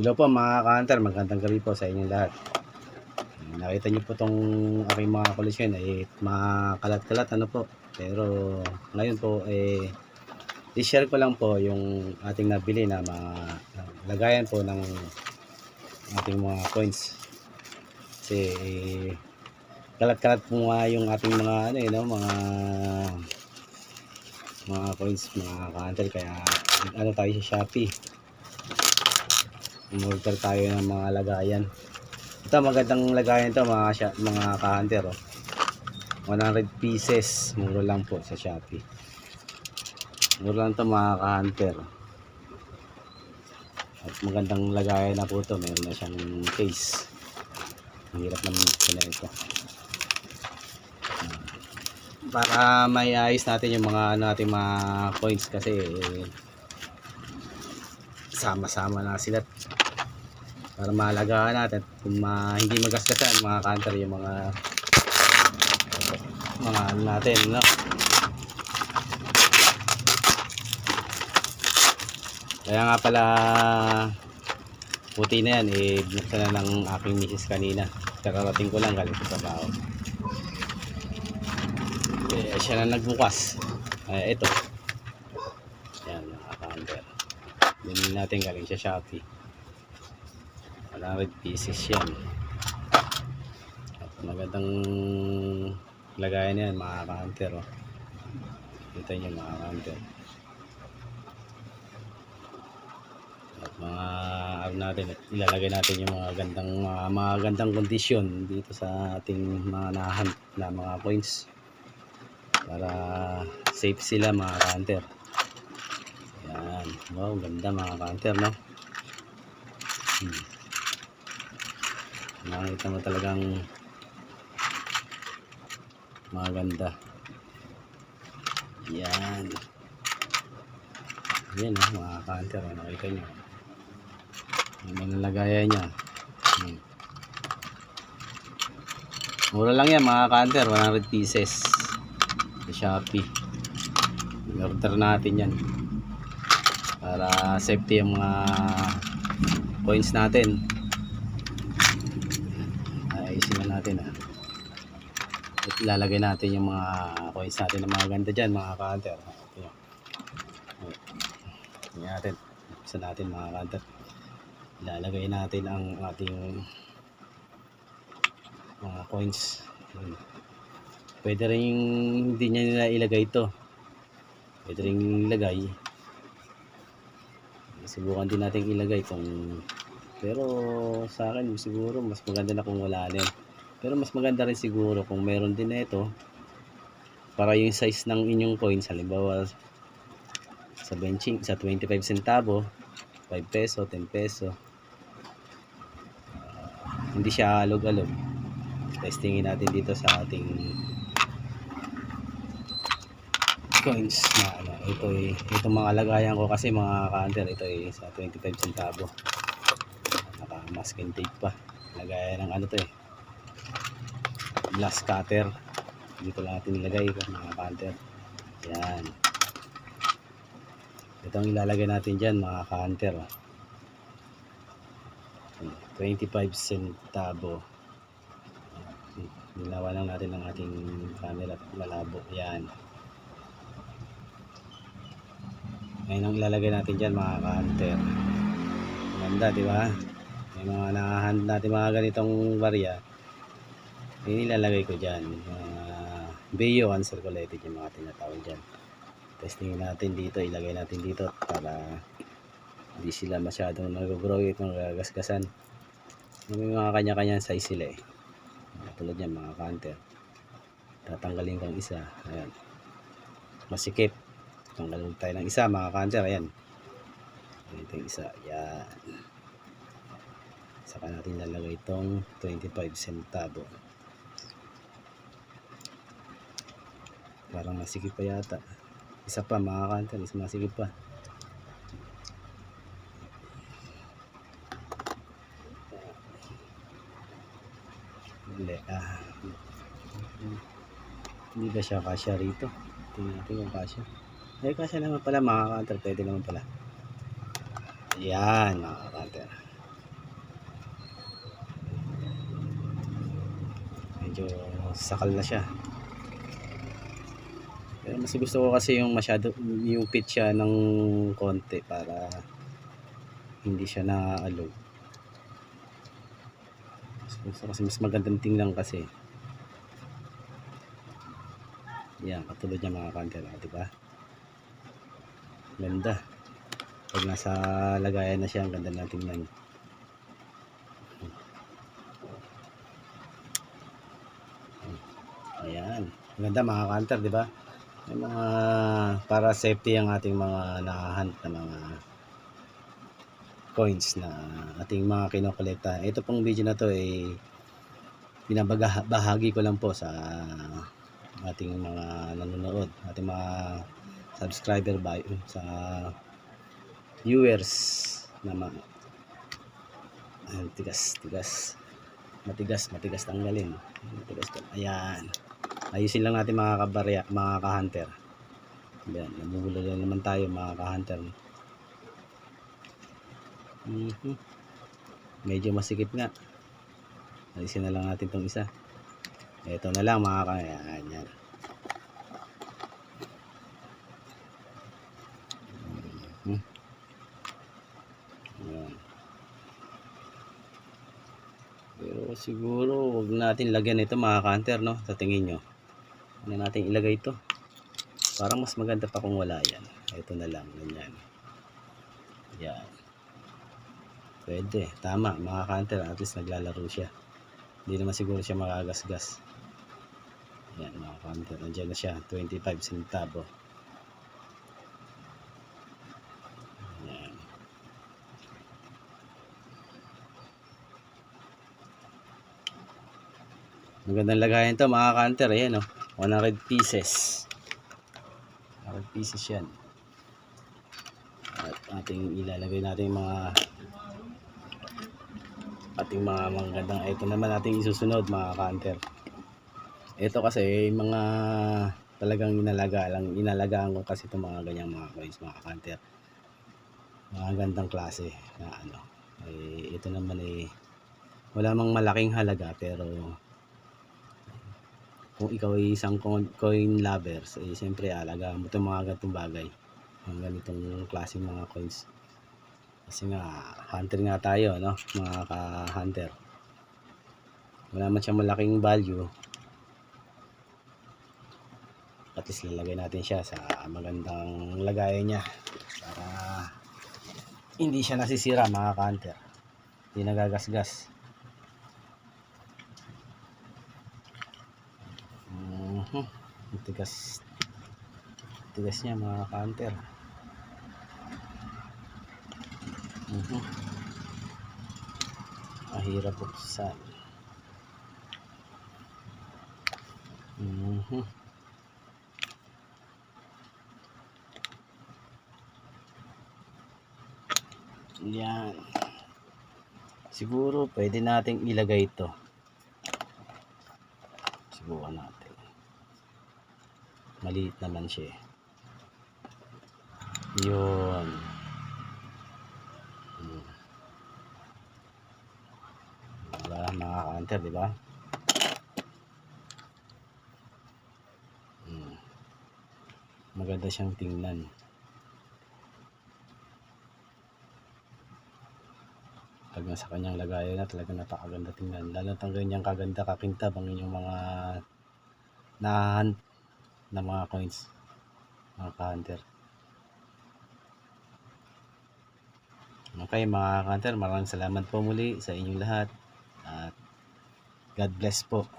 Hello po mga ka-hunter, magandang gabi po sa inyong lahat. Nakita niyo po tong aking mga koleksyon ay mga kalat-kalat ano po. Pero ngayon po i-share ko lang po yung ating nabili na mga lagayan po ng ating mga coins. Kasi kalat-kalat po nga yung ating mga mga coins mga ka-hunter, kaya tayo sa Shopee. Umorder tayo ng mga lagayan. Ito magandang lagayan to mga ka-hunter, 100 pieces, mura lang po sa Shopee. Mura lang to mga ka-hunter. At magandang lagayan na po to, meron na siyang case. Ang hirap naman na ito. Para may ayos natin yung mga ating mga coins, kasi sama-sama na sila para maalagaan natin kung hindi magasgasan mga ka-hunter yung mga natin, no? Kaya nga pala puti na yan, binuksan na ng aking misis kanina. Kakarating ko lang galing sa trabaho. Siya na nagbukas. Ito. Yan mga ka-hunter. Binili natin galing sa Shopee. 100 pieces yan. At magandang lagayan yan mga ka-hunter, Kita nyo mga ka-hunter. At ilalagay natin yung mga gandang kondisyon dito sa ating mga nahunt na mga coins para safe sila mga ka-hunter. Yan. Wow, ganda mga ka-hunter, no? Nakita mo talagang maganda. Yan. Yan mga ka-hunter, nakita nyo. Yung mga lagayan niya. Mura lang yan mga ka-hunter, 100 pieces sa Shopee. I-order natin yan para safety yung mga coins natin. Ayusin na natin at ilalagay natin yung mga coins natin na mga ganda dyan mga ka-hunter. Tingnan natin, isa natin mga ka-hunter. Ilalagay natin ang ating mga coins. Pwede rin hindi nila ilagay ito, pwede rin ilagay. Subukan din natin ilagay itong, pero sa akin siguro mas maganda na kung wala na. Pero mas maganda rin siguro kung meron din na ito, para yung size ng inyong coins, halimbawa sa benching, sa 25 centavo, 5 peso, 10 peso, hindi siya alog-alog. Testingin natin dito sa ating coins na itong mga lagayan ko, kasi mga ka-hunter, ito sa 25 centavo, naka masking tape pa. Lagayan ng glass cutter. Dito lang natin ilagay mga ka-hunter. Yan, ito ang ilalagay natin dyan mga ka-hunter. 25 centavo. Nilawan lang natin ang ating camera at malabo. Yan. Ngayon ang ilalagay natin dyan mga ka-hunter. Ganda, di ba? May mga nakahand natin mga ganitong barya. Ilalagay ko dyan. Bio uncirculated yung mga tinatawag dyan. Testingin natin dito. Ilagay natin dito para hindi sila masyadong nag-grow itong gagasgasan. May mga kanya-kanyang size sila tulad yan mga ka-hunter. Tatanggalin ko ang isa. Ayan. Masikip. Tanggalin tayo ng isa mga ka-hunter. Ayan. Ito yung isa. Ayan. Saka natin lalagay itong 25 centavo. Parang masikip pa yata. Isa pa mga ka-hunter. Isa masikip pa. Hindi ba siya kasya rito? Tingnan natin kung kasya. Kasya naman pala mga ka-hunter. Pwede naman pala. Ayan mga ka-hunter. medyo sakal na siya. Pero mas gusto ko kasi yung masyado yung pitch siya ng konti para hindi siya naaalog. Gusto kasi mas magandang tingnan kasi. Yan, katulad niya mga kanter, diba? Ganda. Pag nasa lagayan na siya, ang ganda na tingnan. Ayan. Ganda mga kanter, diba? May mga para safety ang ating mga nahahunt na mga coins na ating mga kinokolekta. Ito pong video na to ay binabahagi ko lang po sa ating mga nanonood, ating mga subscriber sa viewers na matigas tanggalin. Ayan. Ayusin lang natin mga kabarya, mga ka-hunter. Ayan, namumula naman tayo mga ka-hunter. Medyo masikip nga. Ayusin na lang natin tong isa. Ito na lang mga ka-hunter. Ayan. Ayan. Pero siguro wag natin lagyan ito mga ka-hunter, no? Sa tingin nyo. Ano natin ilagay ito? Parang mas maganda pa kung wala yan. Ito na lang, ganyan. Yan. Pwede, tama mga ka-hunter, at least naglalaro siya. Hindi naman siguro siya makagasgas. Yan mga ka-hunter, nandiyan na siya, 25 centavo. Yan. Magandang lagayan to mga ka-hunter, ayan o. 100 pieces. 100 pieces yan. At ating ilalagay natin ating mga magandang, ito naman ating isusunod mga ka-hunter. Ito kasi mga talagang inalagaan ko kasi itong mga ganyang mga coins mga ka-hunter. Mga gandang klase na ano. Ito naman wala mang malaking halaga, pero kung ikaw ay isang coin lovers, siyempre alagaan mo itong mga ganitong bagay, mga ganitong klaseng mga coins, kasi nga hunter nga tayo, no mga ka-hunter. Wala man siyang malaking value, at least lalagay natin siya sa magandang lagayan niya para hindi siya nasisira mga ka-hunter, hindi nagagasgas. Tigas niya mga ka-hunter. Mahirap buksan. Yan. Siguro pwede nating ilagay ito. Subukan natin. Maliit naman siya. Yun. Diba mga ka-hunter, diba? Maganda siyang tingnan. Pag nasa kanyang lagayan na, talaga napakaganda tingnan. Lalo ang ganyang kaganda kakintab ang inyong mga nahahunt na mga coins mga ka-hunter. Okay mga ka-hunter, maraming salamat po muli sa inyong lahat at God bless po.